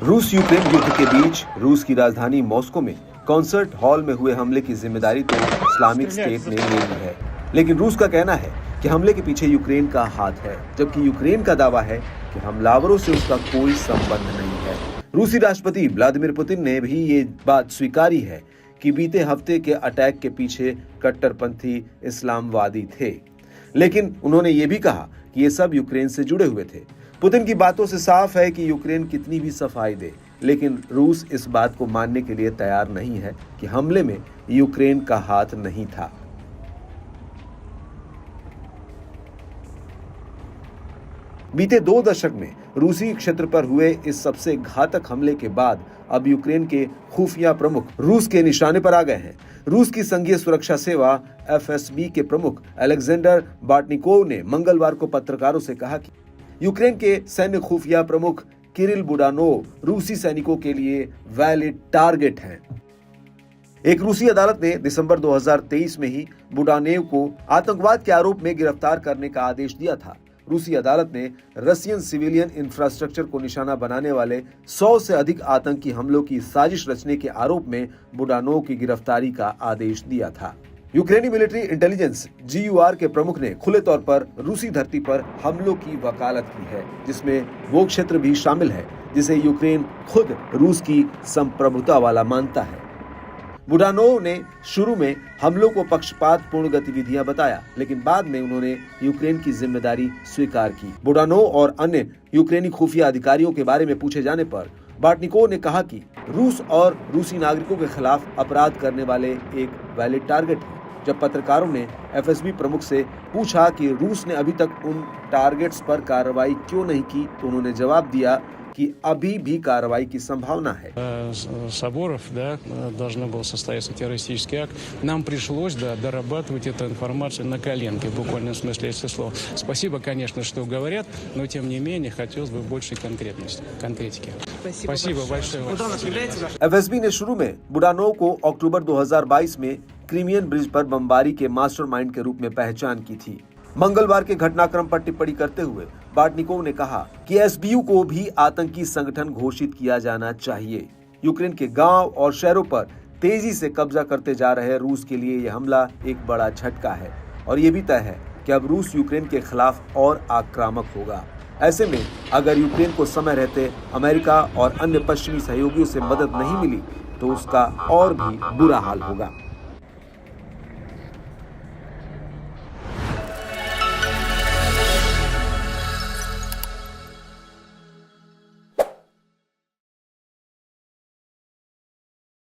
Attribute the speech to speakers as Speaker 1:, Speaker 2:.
Speaker 1: रूस यूक्रेन युद्ध के बीच रूस की राजधानी मॉस्को में कॉन्सर्ट हॉल में हुए हमले की जिम्मेदारी तो इस्लामिक स्टेट ने ले ली है, लेकिन रूस का कहना है कि हमले के पीछे यूक्रेन का हाथ है, जबकि यूक्रेन का दावा है कि हमलावरों से उसका कोई संबंध नहीं है। रूसी राष्ट्रपति व्लादिमीर पुतिन ने भी ये बात स्वीकारी है कि बीते हफ्ते के अटैक के पीछे कट्टरपंथी इस्लामवादी थे, लेकिन उन्होंने ये भी कहा कि ये सब यूक्रेन से जुड़े हुए थे। पुतिन की बातों से साफ है कि यूक्रेन कितनी भी सफाई दे, लेकिन रूस इस बात को मानने के लिए तैयार नहीं है कि हमले में यूक्रेन का हाथ नहीं था। बीते 2 दशक में रूसी क्षेत्र पर हुए इस सबसे घातक हमले के बाद अब यूक्रेन के खुफिया प्रमुख रूस के निशाने पर आ गए हैं। रूस की संघीय सुरक्षा सेवा FSB के प्रमुख अलेक्जेंडर बार्टनिकोव ने मंगलवार को पत्रकारों से कहा कि यूक्रेन के सैन्य खुफिया प्रमुख किरिल बुडानोव रूसी सैनिकों के लिए वैलिड टारगेट हैं। एक रूसी अदालत ने दिसंबर 2023 में ही बुडानेव को आतंकवाद के आरोप में गिरफ्तार करने का आदेश दिया था। रूसी अदालत ने रशियन सिविलियन इंफ्रास्ट्रक्चर को निशाना बनाने वाले 100 से अधिक आतंकी हमलों की साजिश रचने के आरोप में बुडानोव की गिरफ्तारी का आदेश दिया था। यूक्रेनी मिलिट्री इंटेलिजेंस GUR के प्रमुख ने खुले तौर पर रूसी धरती पर हमलों की वकालत की है, जिसमें वो क्षेत्र भी शामिल है जिसे यूक्रेन खुद रूस की संप्रभुता वाला मानता है। बुडानोव ने शुरू में हमलों को पक्षपातपूर्ण गतिविधियां बताया, लेकिन बाद में उन्होंने यूक्रेन की जिम्मेदारी स्वीकार की। बुडानोव और अन्य यूक्रेनी खुफिया अधिकारियों के बारे में पूछे जाने पर बार्टनिकोव ने कहा कि रूस और रूसी नागरिकों के खिलाफ अपराध करने वाले एक वैलिड टारगेट है। जब पत्रकारों ने FSB प्रमुख से पूछा कि रूस ने अभी तक उन टारगेट्स पर कार्रवाई क्यों नहीं की, तो उन्होंने जवाब दिया कि अभी भी कार्रवाई की संभावना है।
Speaker 2: Соборов, должно было состояться террористический акт. Нам пришлось, дорабатывать эту информацию на коленке, в буквальном смысле этого слова. Спасибо, конечно, что говорят, но тем не менее хотелось бы большей конкретики. Спасибо большое.
Speaker 1: FSB ने शुरू में बुडानोव को अक्टूबर 2022 में क्रीमियन ब्रिज पर बमबारी के मास्टरमाइंड के रूप में पहचान की थी। मंगलवार के घटनाक्रम पर टिप्पणी करते हुए बार्टनिकोव ने कहा कि SBU को भी आतंकी संगठन घोषित किया जाना चाहिए। यूक्रेन के गांव और शहरों पर तेजी से कब्जा करते जा रहे रूस के लिए यह हमला एक बड़ा झटका है और ये भी तय है कि अब रूस यूक्रेन के खिलाफ और आक्रामक होगा। ऐसे में अगर यूक्रेन को समय रहते अमेरिका और अन्य पश्चिमी सहयोगियों से मदद नहीं मिली तो उसका और भी बुरा हाल होगा।